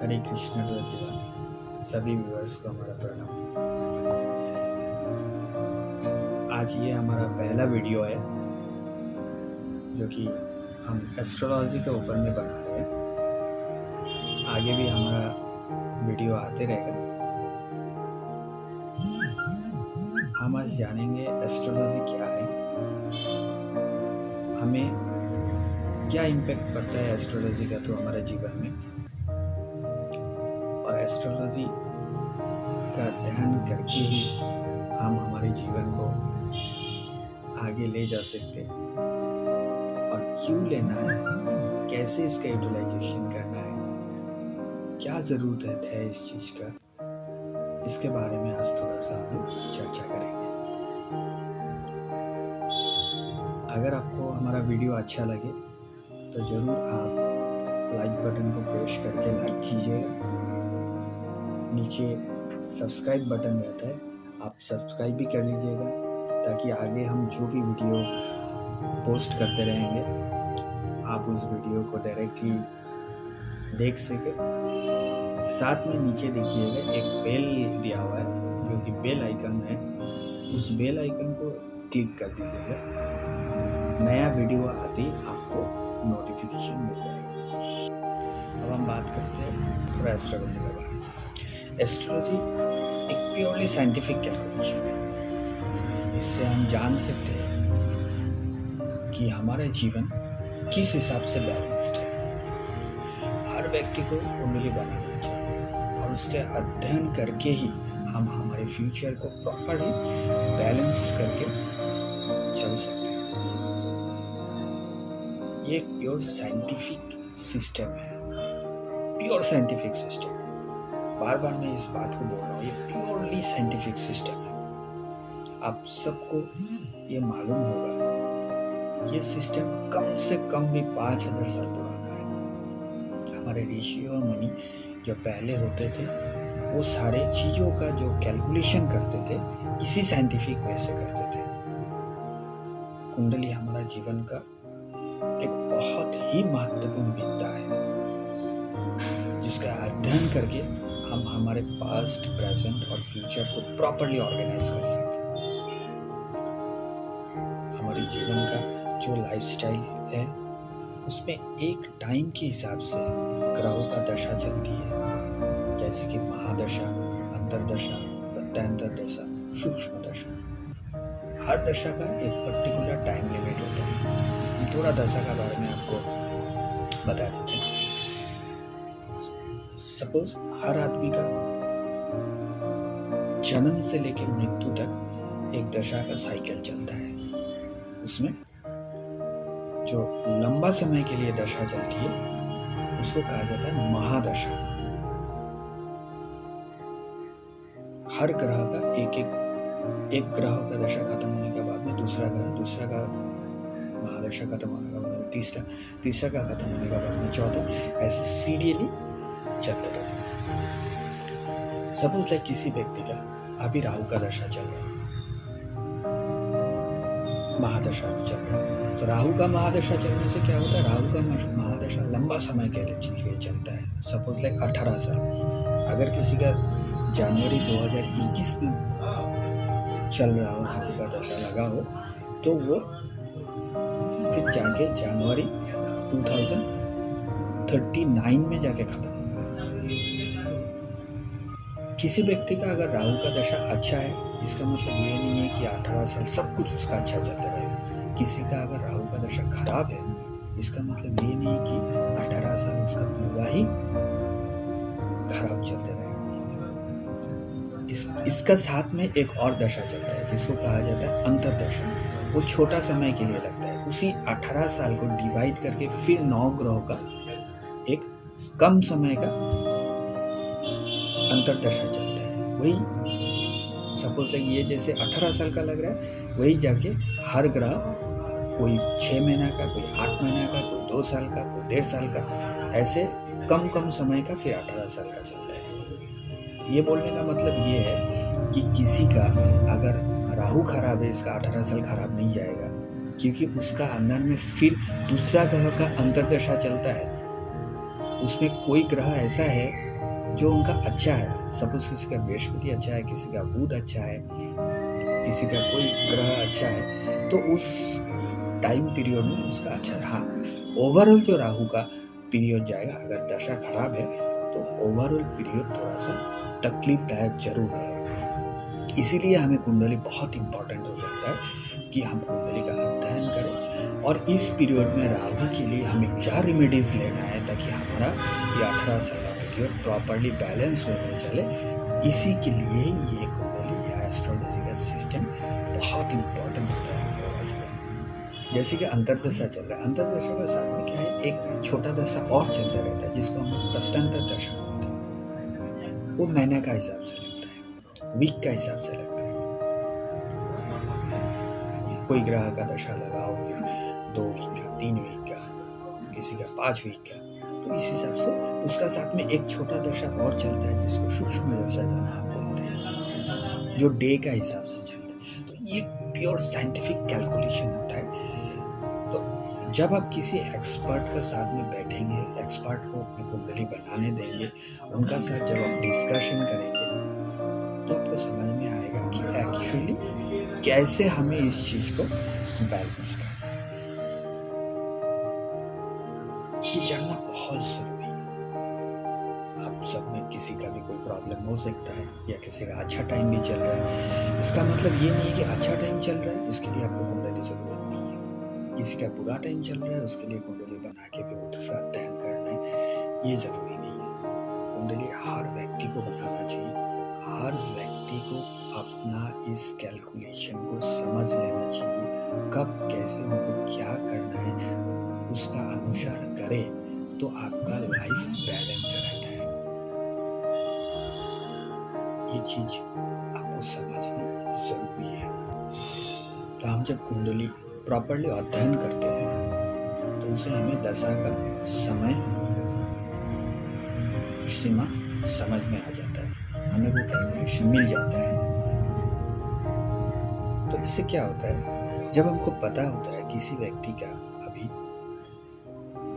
Hare Krishna to everyone, सभी viewers को हमारा प्रणाम। आज ये हमारा पहला वीडियो है जो कि हम एस्ट्रोलॉजी के ऊपर में बना रहे हैं। आगे भी हमारा वीडियो आते रहेगा। हम आज जानेंगे एस्ट्रोलॉजी क्या है, हमें क्या इम्पैक्ट पड़ता है एस्ट्रोलॉजी का तो हमारे जीवन में, और एस्ट्रोलॉजी का अध्ययन करके ही हम हमारे जीवन को आगे ले जा सकते हैं, और क्यों लेना है, कैसे इसका यूटिलाइजेशन करना है, क्या ज़रूरत है इस चीज़ का, इसके बारे में आज थोड़ा सा हम लोग चर्चा करेंगे। अगर आपको हमारा वीडियो अच्छा लगे तो ज़रूर आप लाइक बटन को प्रेस करके लाइक कीजिएगा। नीचे सब्सक्राइब बटन रहता है, आप सब्सक्राइब भी कर लीजिएगा ताकि आगे हम जो भी वीडियो पोस्ट करते रहेंगे आप उस वीडियो को डायरेक्टली देख सके। साथ में नीचे देखिएगा एक बेल दिया हुआ है जो कि बेल आइकन है, उस बेल आइकन को क्लिक कर दीजिएगा। नया वीडियो आते ही आपको नोटिफिकेशन मिल जाएगा। अब हम बात करते हैं थोड़ा एस्ट्रोलॉजी के बारे में। एस्ट्रोलॉजी एक प्योरली साइंटिफिक कैलकुलेशन है। इससे हम जान सकते हैं कि हमारा जीवन किस हिसाब से बैलेंस्ड है। हर व्यक्ति को कुंडली बनाना चाहिए और उसके अध्ययन करके ही हम हमारे फ्यूचर को प्रॉपरली बैलेंस करके चल सकते हैं। ये एक प्योर साइंटिफिक सिस्टम है, प्योर साइंटिफिक सिस्टम। बार बार मैं इस बात को बोल रहा हूँ, ये प्योरली साइंटिफिक सिस्टम है। आप सबको ये मालूम होगा, ये सिस्टम कम से कम भी 5000 साल पुराना है। हमारे ऋषि और मुनि जो पहले होते थे वो सारे चीज़ों का जो कैलकुलेशन करते थे इसी साइंटिफिक वे से करते थे। कुंडली हमारा जीवन का एक बहुत ही महत्वपूर्ण विद्या है जिसका अध्ययन करके हम हमारे पास्ट, प्रेजेंट और फ्यूचर को प्रॉपरली ऑर्गेनाइज कर सकते हैं। हमारे जीवन का जो लाइफस्टाइल है उसमें एक टाइम के हिसाब से ग्रहों का दशा चलती है, जैसे कि महादशा, अंतरदशा, प्रत्यंतर दशा, सूक्ष्म दशा। हर दशा का एक पर्टिकुलर टाइम लिमिट होता है। थोड़ा दशा का बारे में आपको बता देते हैं। सपोज हर आदमी का जन्म से लेकर मृत्यु तक एक दशा का साइकिल चलता है। उसमें जो लंबा समय के लिए दशा चलती है उसको कहा जाता है महादशा। हर ग्रह का एक ग्रह का दशा खत्म होने के बाद में दूसरा का महादशा खत्म होने के बाद में तीसरा का खत्म होने के बाद में चौथा, ऐसे सीरियली चलते रहते हैं। सपोज लाइक किसी व्यक्ति का अभी राहु का दशा चल रहा है, महादशा चल रहा है, तो राहु का महादशा चलने से क्या होता है, राहु का महादशा लंबा समय के लिए चलता है। सपोज लाइक 18 साल। अगर किसी का जनवरी 2021 में चल रहा हो, राहु का दशा लगा हो, तो वो फिर जाके जनवरी 2039 में जाके खत्म होगा। किसी व्यक्ति का अगर राहु का दशा अच्छा है, इसका मतलब ये नहीं है कि 18 साल सब कुछ उसका अच्छा चलता रहेगा। किसी का अगर राहु का दशा खराब है, इसका मतलब ये नहीं कि 18 साल उसका पूरा ही खराब चलते रहेगा। इसका साथ में एक और दशा चलता है जिसको कहा जाता है अंतरदशा। वो छोटा समय के लिए लगता है। उसी 18 साल को डिवाइड करके फिर 9 ग्रहों का एक कम समय का अंतरदशा चलता है। वही सपोज लाइक ये जैसे 18 साल का लग रहा है, वही जाके हर ग्रह कोई 6 महीना का, कोई 8 महीना का, कोई 2 साल का, कोई 1.5 साल का, ऐसे कम समय का फिर 18 साल का चलता है। ये बोलने का मतलब ये है कि किसी का अगर राहु खराब है, इसका 18 साल खराब नहीं जाएगा, क्योंकि उसका अंदर में फिर दूसरा ग्रह का अंतरदशा चलता है। उसमें कोई ग्रह ऐसा है जो उनका अच्छा है, सपोज किसी का बृहस्पति अच्छा है, किसी का बुध अच्छा है, किसी का कोई ग्रह अच्छा है, तो उस टाइम पीरियड में उसका अच्छा है। हाँ, ओवरऑल जो राहु का पीरियड जाएगा, अगर दशा खराब है तो ओवरऑल पीरियड थोड़ा सा तकलीफदायक जरूर है। इसीलिए हमें कुंडली बहुत इंपॉर्टेंट हो जाता है कि हम कुंडली का अध्ययन करें, और इस पीरियड में राहु के लिए हमें क्या रेमेडीज लेना है ताकि हमारा ये 18 साल का पीरियड प्रॉपरली बैलेंस होने चले। इसी के लिए ये कुंडली या एस्ट्रोलॉजी का सिस्टम बहुत इंपॉर्टेंट होता है हमारे जीवन में। जैसे कि अंतर्दशा चल रहा है, अंतर्दशा का साथ में क्या है, एक छोटा दशा और चलता रहता है जिसको हम प्रत्यंतर दशा बोलते हैं। वो महीने का हिसाब से लगता है, वीक का हिसाब से लगता है। कोई ग्रह का दशा लगाओ, फिर 2 वीक का, 3 वीक का, किसी का 5 वीक का, तो इस हिसाब से उसका साथ में एक छोटा दशा और चलता है जिसको सूक्ष्म दशा बोलते हैं, जो डे का हिसाब से चलता है। तो ये प्योर साइंटिफिक कैलकुलेशन होता है। तो जब आप किसी एक्सपर्ट के साथ में बैठेंगे, एक्सपर्ट को अपनी कुंडली बनाने देंगे, उनका साथ जब आप डिस्कशन करेंगे, तो आपको समझ में आएगा कि एक्चुअली कैसे हमें इस चीज को बैलेंस करना है। ये जानना बहुत जरूरी है। आप सब में किसी का भी कोई प्रॉब्लम हो सकता है, या किसी का अच्छा टाइम भी चल रहा है। इसका मतलब ये नहीं है कि अच्छा टाइम चल रहा है इसके लिए आपको कुंडली जरूरत नहीं है। किसी का बुरा टाइम चल रहा है उसके लिए कुंडली बना के फिर उसका अध्ययन करना है, ये जरूरी नहीं है। कुंडली हर व्यक्ति को बनाना चाहिए। हर व्यक्ति को अपना इस कैलकुलेशन को समझ लेना चाहिए, कब कैसे उनको क्या करना है उसका अनुसार करे तो आपका लाइफ बैलेंस रहता है। ये चीज आपको समझना जरूरी है। तो हम जब कुंडली प्रॉपरली अध्ययन करते हैं तो उसे हमें दशा का समय सीमा समझ में आ जाता है, हमें वो कैलकुलेशन मिल जाता है। तो इससे क्या होता है, जब हमको पता होता है किसी व्यक्ति का अभी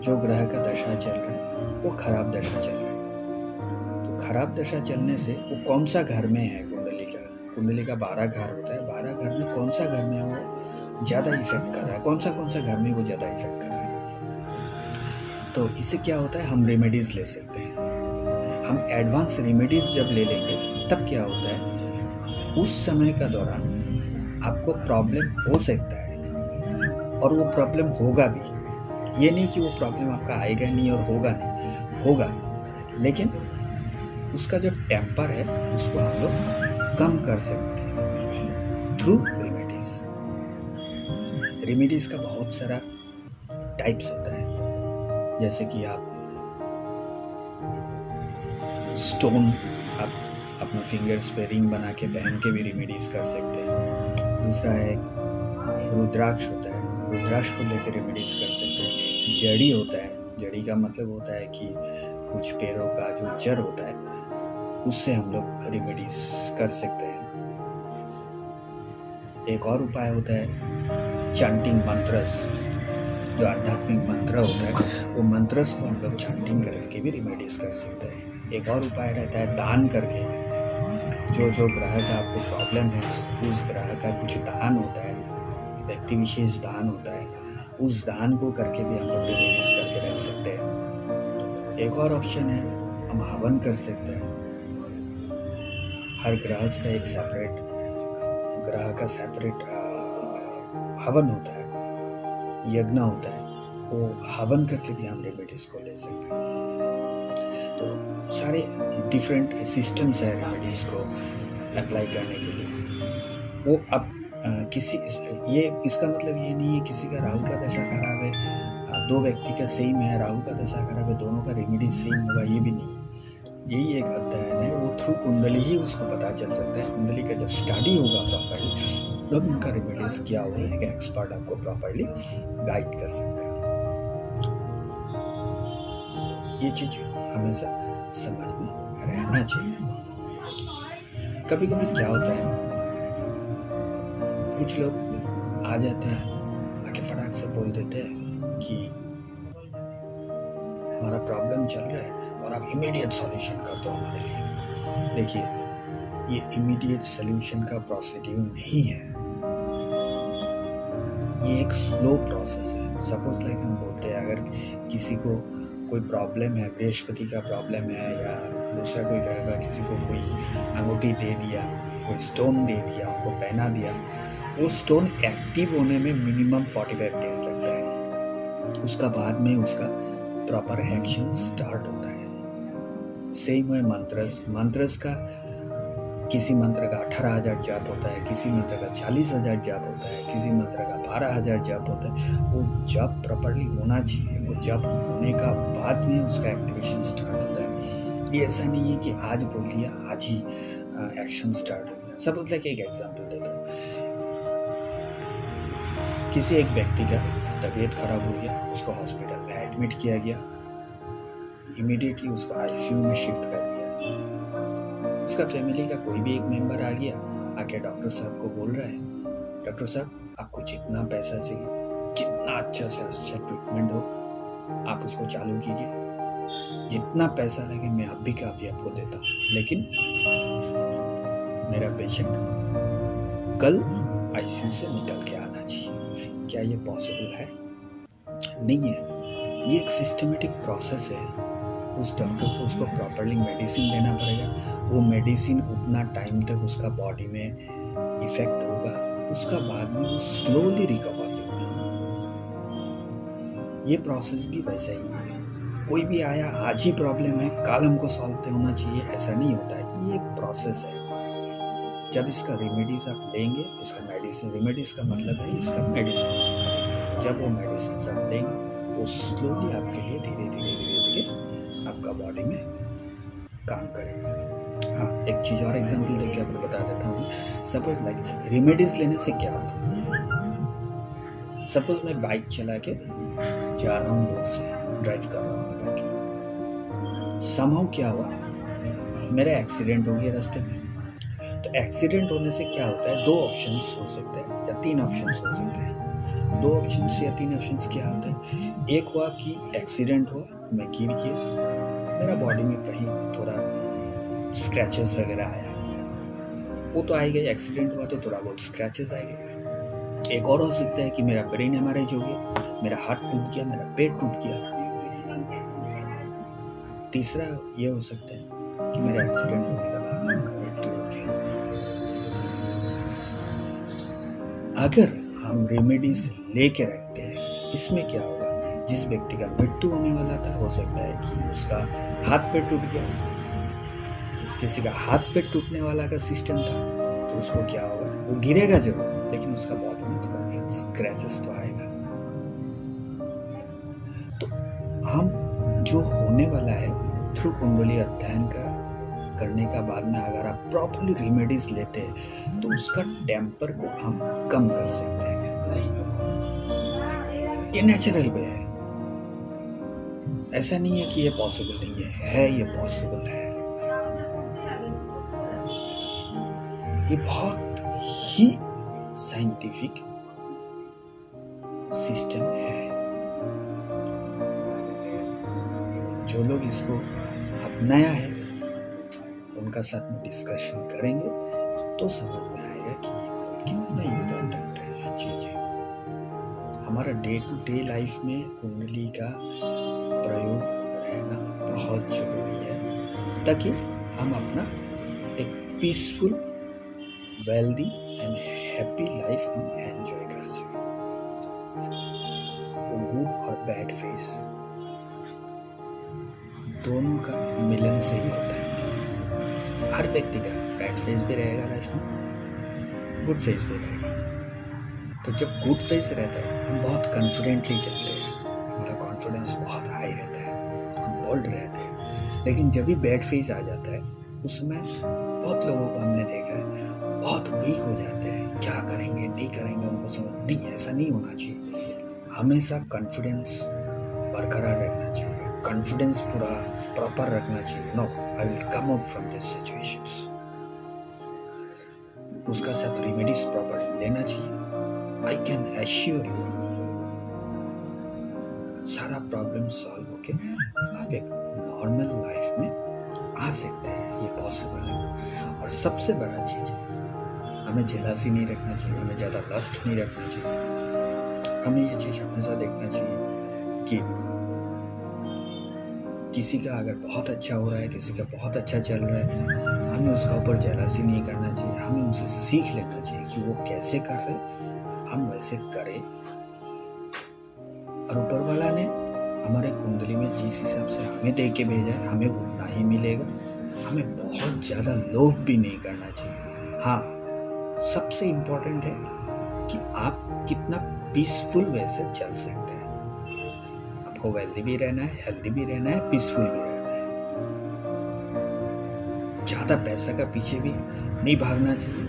जो ग्रह का दशा चल रहा है वो खराब दशा चल रहा है, तो खराब दशा चलने से वो कौन सा घर में है, कुंडली का 12 घर होता है, 12 घर में कौन सा घर में वो ज़्यादा इफेक्ट कर रहा है, कौन सा घर में वो ज़्यादा इफेक्ट कर रहा है। तो इससे क्या होता है, हम रेमेडीज ले सकते हैं। हम एडवांस रेमेडीज जब ले लेंगे तब क्या होता है, उस समय का दौरान आपको प्रॉब्लम हो सकता है और वो प्रॉब्लम होगा भी। ये नहीं कि वो प्रॉब्लम आपका आएगा नहीं और होगा नहीं, होगा, लेकिन उसका जो टेम्पर है उसको हम लोग कम कर सकते हैं थ्रू रेमेडीज। रेमेडीज का बहुत सारा टाइप्स होता है, जैसे कि आप स्टोन आप अपने फिंगर्स पे रिंग बना के पहन के भी रेमेडीज कर सकते हैं। दूसरा है रुद्राक्ष होता है, रुद्राक्ष को लेकर रेमेडीज कर सकते हैं। जड़ी होता है, जड़ी का मतलब होता है कि कुछ पेड़ों का जो जड़ होता है उससे हम लोग रेमेडीज कर सकते हैं। एक और उपाय होता है चैंटिंग मंत्रस, जो आध्यात्मिक मंत्र होता है वो मंत्रस को हम लोग चैंटिंग करके भी रेमेडीज कर सकते हैं। एक और उपाय रहता है दान करके, जो ग्रह का आपको प्रॉब्लम है उस ग्रह का कुछ दान होता है, व्यक्ति विशेष दान होता है, उस दान को करके भी हम लोग रेमेडीज करके रख सकते हैं। एक और ऑप्शन है हम हवन कर सकते हैं। हर ग्रह का एक सेपरेट ग्रह का सेपरेट हवन होता है, यज्ञ होता है, वो हवन करके भी हम रेमेडीज को ले सकते हैं। तो सारे डिफरेंट सिस्टम्स है रेमेडीज को अप्लाई करने के लिए। वो अब इसका मतलब ये नहीं है किसी का राहु का दशा खराब है, 2 व्यक्ति का सेम है, राहु का दशा खराब है, दोनों का रेमेडी सेम होगा, ये भी नहीं है। यही एक अध्ययन है, वो थ्रू कुंडली ही उसको पता चल सकता है। कुंडली का जब स्टडी होगा प्रॉपरली तब उनका रेमेडीज क्या होगा, एक एक्सपर्ट आपको प्रॉपरली गाइड कर सकता है। ये चीज हमेशा समझ में रहना चाहिए। कभी कभी क्या होता है, कुछ लोग आ जाते हैं, आके फटाक से बोल देते हैं कि हमारा प्रॉब्लम चल रहा है और आप इमीडिएट सॉल्यूशन कर दो हमारे लिए। देखिए, ये इमीडिएट सॉल्यूशन का प्रोसीड्यूर नहीं है, ये एक स्लो प्रोसेस है। सपोज लाइक हम बोलते हैं, अगर किसी को कोई प्रॉब्लम है, बृहस्पति का प्रॉब्लम है या दूसरा कोई ग्रह का, किसी को कोई अंगूठी दे दिया, कोई स्टोन दे दिया, उनको पहना दिया, वो स्टोन एक्टिव होने में मिनिमम 45 डेज लगता है। उसका बाद में उसका प्रॉपर एक्शन स्टार्ट होता है। सेम है मंत्रस का, किसी मंत्र का 18,000 जाप होता है, किसी मंत्र का 40,000 जाप होता है, किसी मंत्र का 12,000 जाप होता है। वो जाप प्रॉपरली होना चाहिए, वो जाप होने का बाद में उसका एक्टिवेशन स्टार्ट होता है। ये ऐसा नहीं है कि आज बोल दिया आज ही एक्शन स्टार्ट हो गया। सपोज लाइक एक एग्जांपल देता हूँ, किसी एक व्यक्ति का तबीयत खराब हो गया, उसको हॉस्पिटल में एडमिट किया गया, इमीडिएटली उसको आईसीयू में शिफ्ट कर दिया। उसका फैमिली का कोई भी एक मेंबर आ गया, आके डॉक्टर साहब को बोल रहा है, डॉक्टर साहब आपको जितना पैसा चाहिए, जितना अच्छा से अच्छा ट्रीटमेंट हो, आप उसको चालू कीजिए, जितना पैसा लगे मैं अभी का अभी आपको देता हूँ, लेकिन मेरा पेशेंट कल आईसीयू से निकल के आना चाहिए। क्या ये पॉसिबल है? नहीं है। ये एक सिस्टमेटिक प्रोसेस है। उस डॉक्टर को उसको प्रॉपरली मेडिसिन देना पड़ेगा, वो मेडिसिन उतना टाइम तक उसका बॉडी में इफेक्ट होगा, उसका बाद में वो स्लोली रिकवरी होगा। ये प्रोसेस भी वैसा ही है। कोई भी आया, आज ही प्रॉब्लम है, कल हमको सॉल्व होना चाहिए, ऐसा नहीं होता है। ये एक प्रोसेस है। जब इसका रेमेडीज आप लेंगे, इसका मेडिसिन, रेमेडीज का मतलब है इसका मेडिसिन, जब वो मेडिसिन आप लेंगे, वो स्लोली आपके लिए धीरे धीरे आपका बॉडी में काम करेगा। हाँ, एक चीज़ और एग्जांपल देके आपको बता देता हूँ। सपोज लाइक रेमेडीज लेने से क्या होता है, सपोज मैं बाइक चला के जा रहा हूँ, रोड से ड्राइव कर रहा हूँ बाइक, समहाउ क्या हुआ, मेरा एक्सीडेंट हो गया रास्ते में। तो एक्सीडेंट होने से क्या होता है, दो ऑप्शंस हो सकते हैं या तीन ऑप्शंस हो सकते हैं। दो ऑप्शंस या तीन ऑप्शंस क्या होते हैं, एक हुआ कि एक्सीडेंट हुआ, मैं गिर गया, मेरा बॉडी में कहीं थोड़ा स्क्रैचेस वगैरह आया, वो तो आएगा, एक्सीडेंट हुआ तो थोड़ा बहुत स्क्रैचेस आएंगे। एक और हो सकता है कि मेरा ब्रेन हेमरेज हो गया, मेरा हाथ टूट गया, मेरा पेट टूट गया। तीसरा ये हो सकता है कि मेरा एक्सीडेंट होने के बाद मेरा मृत्यु हो गया। अगर हम रेमेडीज लेके रखते हैं, इसमें क्या होगा, जिस व्यक्ति का मृत्यु होने वाला था, हो सकता है कि उसका हाथ पैर टूट गया, किसी का हाथ पैर टूटने वाला का सिस्टम था, तो उसको क्या होगा, वो गिरेगा जरूर, लेकिन उसका बॉडी में थोड़ा स्क्रैचेस तो आएगा। तो हम जो होने वाला है थ्रू कुंडली अध्ययन का करने का बाद में, अगर आप प्रॉपरली रेमेडीज लेते हैं तो उसका टेम्पर को हम कम कर सकते हैं। ये नेचुरल वे है, ऐसा नहीं है कि ये पॉसिबल नहीं है, ये पॉसिबल है। ये बहुत ही साइंटिफिक सिस्टम है। जो लोग इसको अपनाया है, उनका साथ में डिस्कशन करेंगे तो समझ में आएगा कि ये कितना इम्पोर्टेंट है ये चीज़ें। हमारा डे टू डे लाइफ में कुंडली का प्रयोग रहना बहुत जरूरी है, ताकि हम अपना एक peaceful, wealthy and happy life हम एंजॉय कर सकें। वो गुड और बैड फेस दोनों का मिलन से ही होता है। हर व्यक्ति का बैड फेस भी रहेगा लाइफ में, गुड फेस भी रहेगा। तो जब गुड फेस रहता है, हम बहुत कॉन्फिडेंटली चलते हैं, हमारा कॉन्फिडेंस बहुत हाई रहता है, हम बोल्ड रहते हैं। लेकिन जब भी बैड फेस आ जाता है, उसमें बहुत लोगों को हमने देखा है बहुत वीक हो जाते हैं, क्या करेंगे नहीं करेंगे, उनको समझ नहीं, ऐसा नहीं होना चाहिए। हमेशा कॉन्फिडेंस बरकरार रखना चाहिए, कॉन्फिडेंस पूरा प्रॉपर रखना चाहिए। No, I will come out from this situations. उसका साथ रेमेडीज प्रॉपर लेना चाहिए। आई कैन एश्योर यू सारा प्रॉब्लम सॉल्व होके आप एक नॉर्मल लाइफ में आ सकते हैं। ये पॉसिबल है। और सबसे बड़ा चीज़, हमें जेलसी नहीं रखना चाहिए, हमें ज़्यादा लस्ट नहीं रखना चाहिए। हमें ये चीज़ हमेशा देखना चाहिए कि किसी का अगर बहुत अच्छा हो रहा है, किसी का बहुत अच्छा चल रहा है, हमें उसका ऊपर जेलसी नहीं करना चाहिए। हमें उनसे सीख लेना चाहिए कि वो कैसे कर रहे, हम वैसे करें। और ऊपर वाला ने हमारे कुंडली में जिस हिसाब से हमें दे के भेजा है, हमें उतना ही मिलेगा। हमें बहुत ज़्यादा लोभ भी नहीं करना चाहिए। हाँ, सबसे इम्पोर्टेंट है कि आप कितना पीसफुल वे से चल सकते हैं। आपको वेल्दी भी रहना है, हेल्दी भी रहना है, पीसफुल भी रहना है। ज़्यादा पैसा का पीछे भी नहीं भागना चाहिए।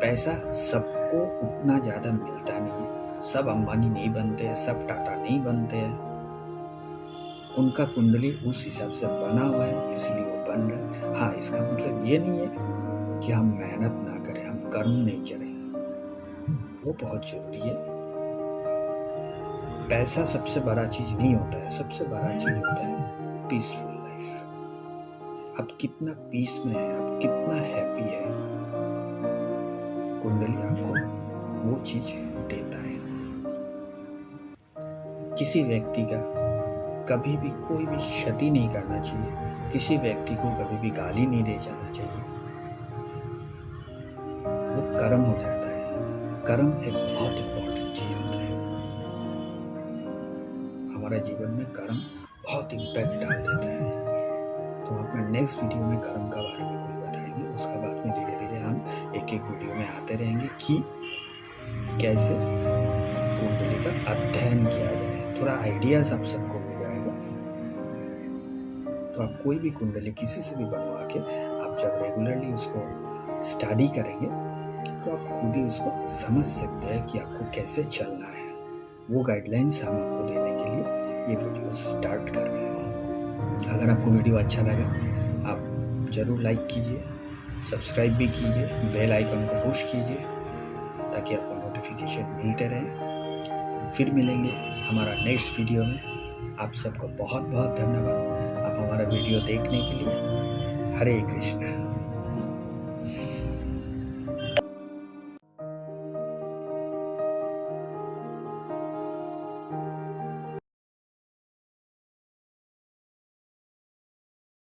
पैसा सबको उतना ज़्यादा मिलता नहीं है। सब अंबानी नहीं बनते हैं, सब टाटा नहीं बनते हैं। उनका कुंडली उस हिसाब से बना हुआ है, इसलिए वो बन रहा है। हाँ, इसका मतलब ये नहीं है कि हम मेहनत ना करें, हम कर्म नहीं करें, वो बहुत जरूरी है। पैसा सबसे बड़ा चीज नहीं होता है, सबसे बड़ा चीज होता है पीसफुल लाइफ। आप कितना पीस में है, आप कितना हैप्पी है, कुंडली आपको वो चीज देता है। किसी व्यक्ति का कभी भी कोई भी क्षति नहीं करना चाहिए, किसी व्यक्ति को कभी भी गाली नहीं दे जाना चाहिए। वो कर्म हो जाता है। कर्म एक बहुत इंपॉर्टेंट चीज होता है। हमारे जीवन में कर्म बहुत इम्पैक्ट डाल देता है। तो हम अपने नेक्स्ट वीडियो में कर्म का बारे में कोई बताएंगे। उसके बाद में धीरे धीरे हम एक एक वीडियो में आते रहेंगे कि कैसे कुंडली का अध्ययन किया जाए। थोड़ा आइडियाज आप सबको मिल जाएगा। तो आप कोई भी कुंडली किसी से भी बनवा के आप जब रेगुलरली उसको स्टडी करेंगे तो आप खुद ही उसको समझ सकते हैं कि आपको कैसे चलना है। वो गाइडलाइंस हम आपको देने के लिए ये वीडियो स्टार्ट कर रहे हैं। अगर आपको वीडियो अच्छा लगा आप ज़रूर लाइक कीजिए, सब्सक्राइब भी कीजिए, बेल आइकन को पुश कीजिए ताकि आपको नोटिफिकेशन मिलते रहे। फिर मिलेंगे हमारा नेक्स्ट वीडियो में। आप सबको बहुत बहुत धन्यवाद आप हमारा वीडियो देखने के लिए। हरे कृष्णा।